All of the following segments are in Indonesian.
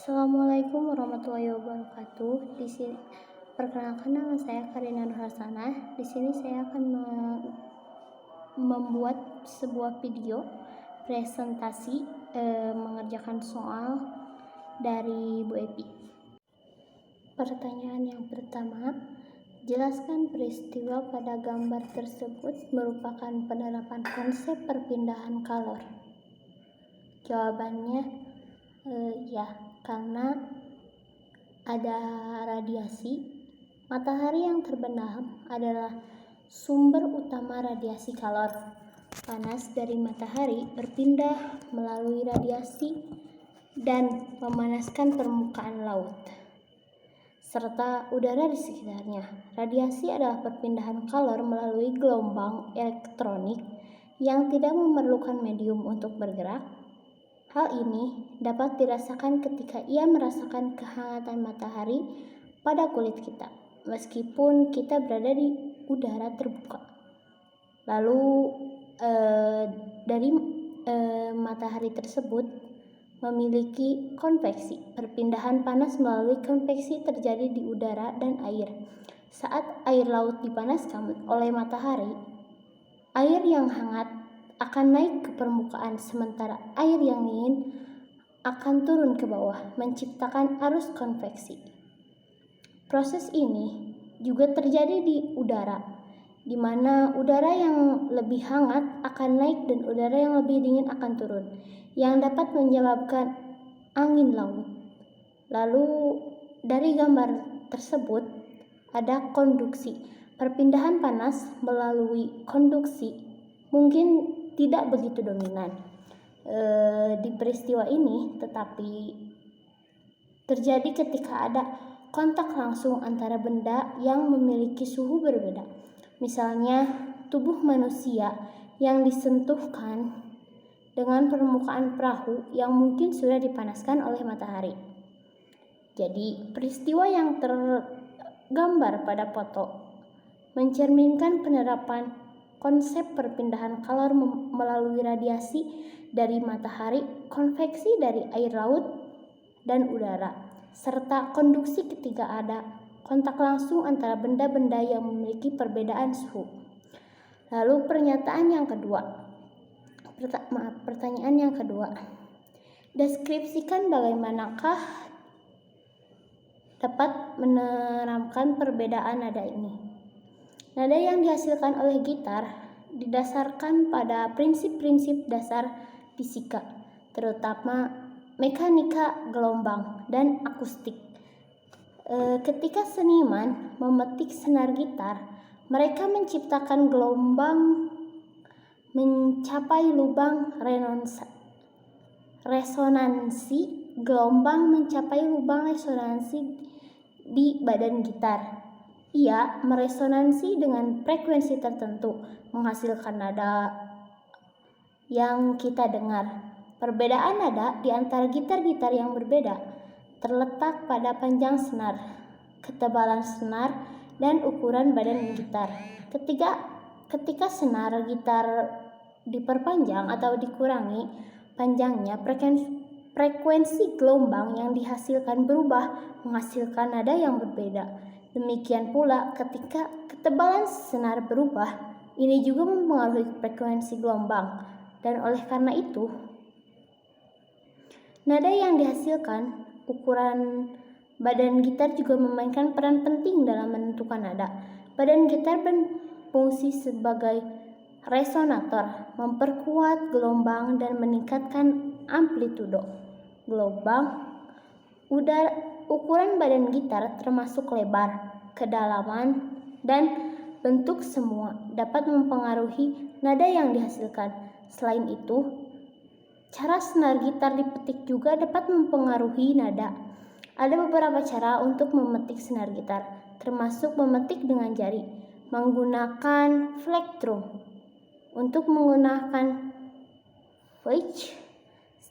Assalamualaikum warahmatullahi wabarakatuh. Di sini perkenalkan, nama saya Karina Nurhasanah. Di sini saya akan membuat sebuah video presentasi mengerjakan soal dari Bu Epi. Pertanyaan yang pertama, jelaskan peristiwa pada gambar tersebut merupakan penerapan konsep perpindahan kalor. Jawabannya ya, karena ada radiasi. Matahari yang terbenam adalah sumber utama radiasi kalor. Panas dari matahari berpindah melalui radiasi dan memanaskan permukaan laut serta udara di sekitarnya. Radiasi adalah perpindahan kalor melalui gelombang elektronik yang tidak memerlukan medium untuk bergerak. Hal ini dapat dirasakan ketika ia merasakan kehangatan matahari pada kulit kita, meskipun kita berada di udara terbuka. Lalu dari matahari tersebut memiliki konveksi. Perpindahan panas melalui konveksi terjadi di udara dan air. Saat air laut dipanaskan oleh matahari, air yang hangat akan naik ke permukaan, sementara air yang dingin akan turun ke bawah, menciptakan arus konveksi. Proses ini juga terjadi di udara, di mana udara yang lebih hangat akan naik dan udara yang lebih dingin akan turun, yang dapat menyebabkan angin laut. Lalu dari gambar tersebut ada konduksi. Perpindahan panas melalui konduksi mungkin tidak begitu dominan di peristiwa ini, tetapi terjadi ketika ada kontak langsung antara benda yang memiliki suhu berbeda. Misalnya tubuh manusia yang disentuhkan dengan permukaan perahu yang mungkin sudah dipanaskan oleh matahari. Jadi peristiwa yang tergambar pada foto mencerminkan penerapan konsep perpindahan kalor melalui radiasi dari matahari, konveksi dari air laut dan udara, serta konduksi ketika ada kontak langsung antara benda-benda yang memiliki perbedaan suhu. Lalu pertanyaan yang kedua. Deskripsikan bagaimanakah dapat menerangkan perbedaan nada ini. Nada yang dihasilkan oleh gitar didasarkan pada prinsip-prinsip dasar fisika, terutama mekanika gelombang dan akustik. Ketika seniman memetik senar gitar, mereka menciptakan gelombang mencapai lubang resonansi. Gelombang mencapai lubang resonansi di badan gitar. Ia meresonansi dengan frekuensi tertentu, menghasilkan nada yang kita dengar. Perbedaan nada di antara gitar-gitar yang berbeda terletak pada panjang senar, ketebalan senar, dan ukuran badan gitar. Ketika senar gitar diperpanjang atau dikurangi panjangnya, frekuensi gelombang yang dihasilkan berubah, menghasilkan nada yang berbeda. Demikian pula ketika ketebalan senar berubah, ini juga mempengaruhi frekuensi gelombang, dan oleh karena itu nada yang dihasilkan. Ukuran badan gitar juga memainkan peran penting dalam menentukan nada. Badan gitar berfungsi sebagai resonator, memperkuat gelombang dan meningkatkan amplitudo gelombang. Ukuran badan gitar termasuk lebar, kedalaman, dan bentuk semua dapat mempengaruhi nada yang dihasilkan. Selain itu, cara senar gitar dipetik juga dapat mempengaruhi nada. Ada beberapa cara untuk memetik senar gitar, termasuk memetik dengan jari, menggunakan plektrum. Untuk menggunakan pitch,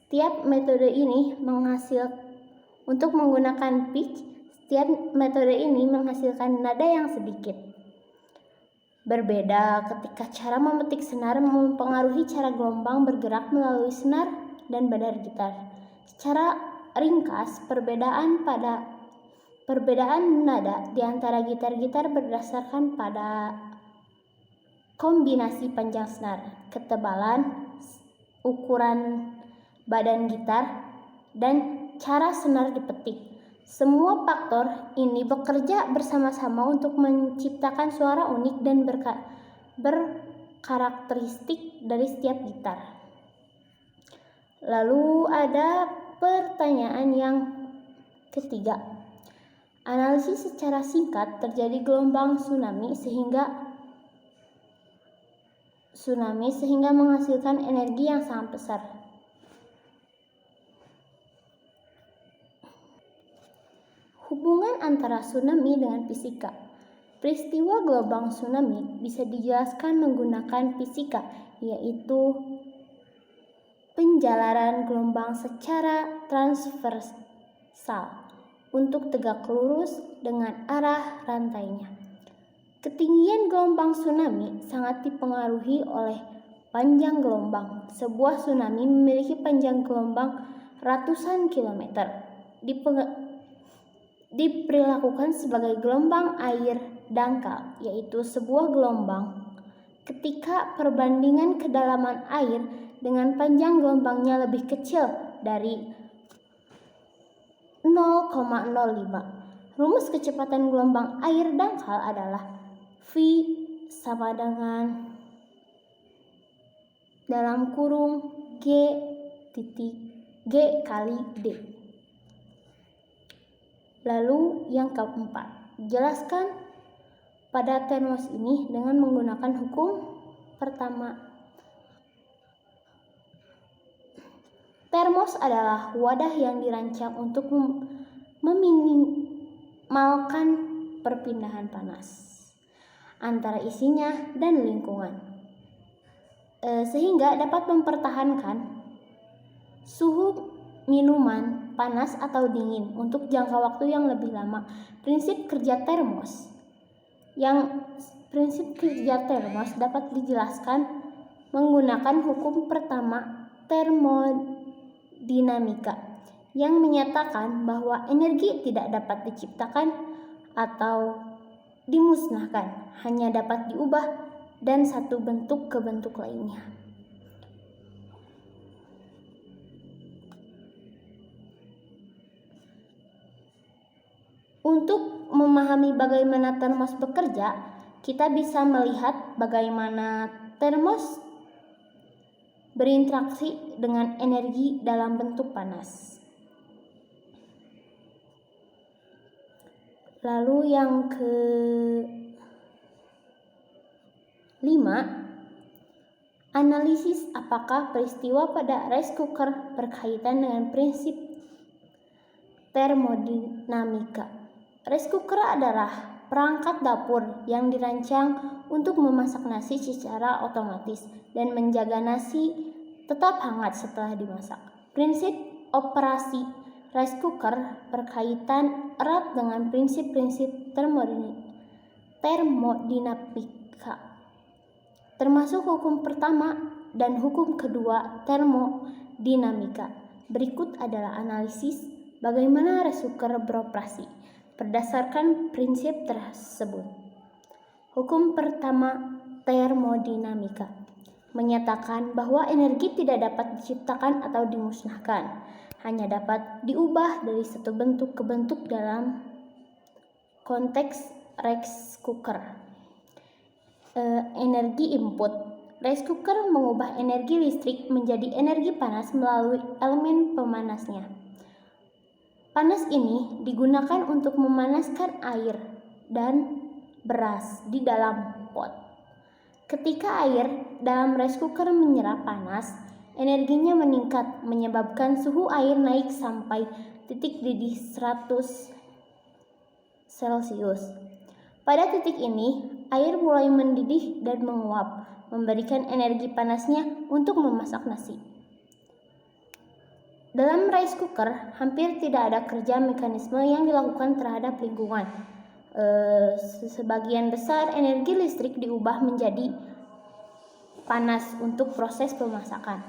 setiap metode ini menghasilkan nada yang sedikit berbeda ketika cara memetik senar mempengaruhi cara gelombang bergerak melalui senar dan badan gitar. Secara ringkas, perbedaan nada di antara gitar-gitar berdasarkan pada kombinasi panjang senar, ketebalan, ukuran badan gitar, dan cara senar dipetik. Semua faktor ini bekerja bersama-sama untuk menciptakan suara unik dan berkarakteristik dari setiap gitar. Lalu ada pertanyaan yang ketiga. Analisis secara singkat, terjadi gelombang tsunami sehingga menghasilkan energi yang sangat besar. Hubungan antara tsunami dengan fisika. Peristiwa gelombang tsunami bisa dijelaskan menggunakan fisika, yaitu penjalaran gelombang secara transversal untuk tegak lurus dengan arah rantainya. Ketinggian gelombang tsunami sangat dipengaruhi oleh panjang gelombang. Sebuah tsunami memiliki panjang gelombang ratusan kilometer. Diperlakukan sebagai gelombang air dangkal, yaitu sebuah gelombang ketika perbandingan kedalaman air dengan panjang gelombangnya lebih kecil dari 0,05. Rumus kecepatan gelombang air dangkal adalah V sama dengan G kali D. Lalu yang keempat, jelaskan pada termos ini dengan menggunakan hukum pertama. Termos adalah wadah yang dirancang untuk meminimalkan perpindahan panas antara isinya dan lingkungan, sehingga dapat mempertahankan suhu minuman panas atau dingin untuk jangka waktu yang lebih lama. Prinsip kerja termos dapat dijelaskan menggunakan hukum pertama termodinamika yang menyatakan bahwa energi tidak dapat diciptakan atau dimusnahkan, hanya dapat diubah dan satu bentuk ke bentuk lainnya. Untuk memahami bagaimana termos bekerja, kita bisa melihat bagaimana termos berinteraksi dengan energi dalam bentuk panas. Lalu yang kelima, analisis apakah peristiwa pada rice cooker berkaitan dengan prinsip termodinamika. Rice cooker adalah perangkat dapur yang dirancang untuk memasak nasi secara otomatis dan menjaga nasi tetap hangat setelah dimasak. Prinsip operasi rice cooker berkaitan erat dengan prinsip-prinsip termodinamika, termasuk hukum pertama dan hukum kedua termodinamika. Berikut adalah analisis bagaimana rice cooker beroperasi berdasarkan prinsip tersebut. Hukum pertama termodinamika menyatakan bahwa energi tidak dapat diciptakan atau dimusnahkan, hanya dapat diubah dari satu bentuk ke bentuk dalam konteks rice cooker. Energi input. Rice cooker mengubah energi listrik menjadi energi panas melalui elemen pemanasnya. Panas ini digunakan untuk memanaskan air dan beras di dalam pot. Ketika air dalam rice cooker menyerap panas, energinya meningkat, menyebabkan suhu air naik sampai titik didih 100 Celcius. Pada titik ini, air mulai mendidih dan menguap, memberikan energi panasnya untuk memasak nasi. Dalam rice cooker, hampir tidak ada kerja mekanisme yang dilakukan terhadap lingkungan. Sebagian besar energi listrik diubah menjadi panas untuk proses pemasakan.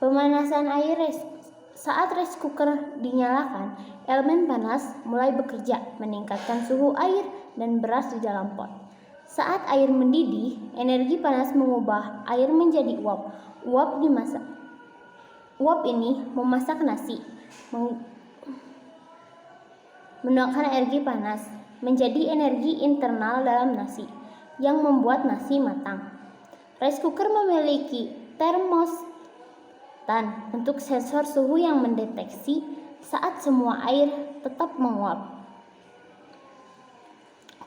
Pemanasan air rice Saat rice cooker dinyalakan, elemen panas mulai bekerja, meningkatkan suhu air dan beras di dalam pot. Saat air mendidih, energi panas mengubah air menjadi uap. Uap ini memasak nasi, menuangkan energi panas menjadi energi internal dalam nasi yang membuat nasi matang. Rice cooker memiliki termostat untuk sensor suhu yang mendeteksi saat semua air tetap menguap.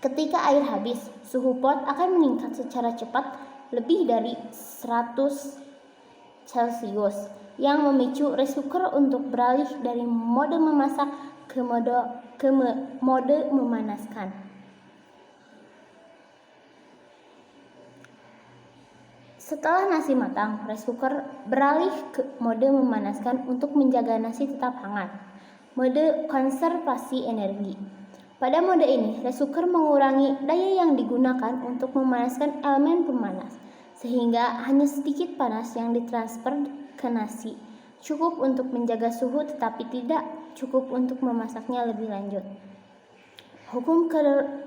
Ketika air habis, suhu pot akan meningkat secara cepat lebih dari 100 Celcius yang memicu rice cooker untuk beralih dari mode memasak ke mode memanaskan. Setelah nasi matang, rice cooker beralih ke mode memanaskan untuk menjaga nasi tetap hangat. Mode konservasi energi. Pada mode ini, rice cooker mengurangi daya yang digunakan untuk memanaskan elemen pemanas, sehingga hanya sedikit panas yang ditransfer ke nasi, cukup untuk menjaga suhu tetapi tidak cukup untuk memasaknya lebih lanjut. Hukum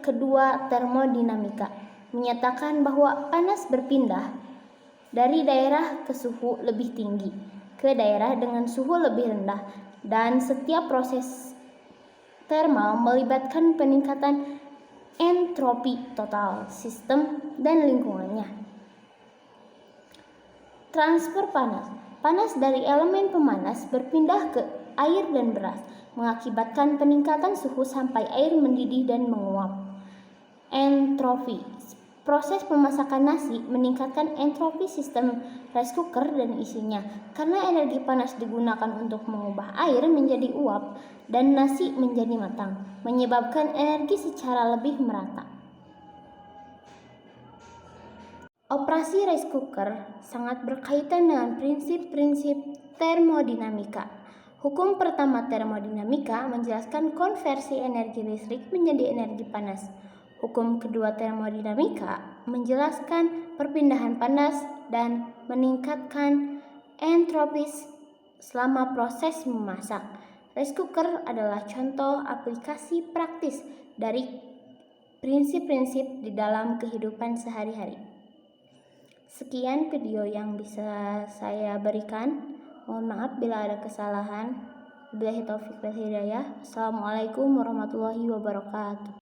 kedua termodinamika menyatakan bahwa panas berpindah dari daerah ke suhu lebih tinggi ke daerah dengan suhu lebih rendah, dan setiap proses termal melibatkan peningkatan entropi total sistem dan lingkungannya. Transfer panas. Panas dari elemen pemanas berpindah ke air dan beras, mengakibatkan peningkatan suhu sampai air mendidih dan menguap. Entropi. Proses pemasakan nasi meningkatkan entropi sistem rice cooker dan isinya, karena energi panas digunakan untuk mengubah air menjadi uap dan nasi menjadi matang, menyebabkan energi secara lebih merata. Operasi rice cooker sangat berkaitan dengan prinsip-prinsip termodinamika. Hukum pertama termodinamika menjelaskan konversi energi listrik menjadi energi panas. Hukum kedua termodinamika menjelaskan perpindahan panas dan meningkatkan entropis selama proses memasak. Rice cooker adalah contoh aplikasi praktis dari prinsip-prinsip di dalam kehidupan sehari-hari. Sekian video yang bisa saya berikan. Mohon maaf bila ada kesalahan. Wabillahi taufiq wal hidayah. Assalamualaikum warahmatullahi wabarakatuh.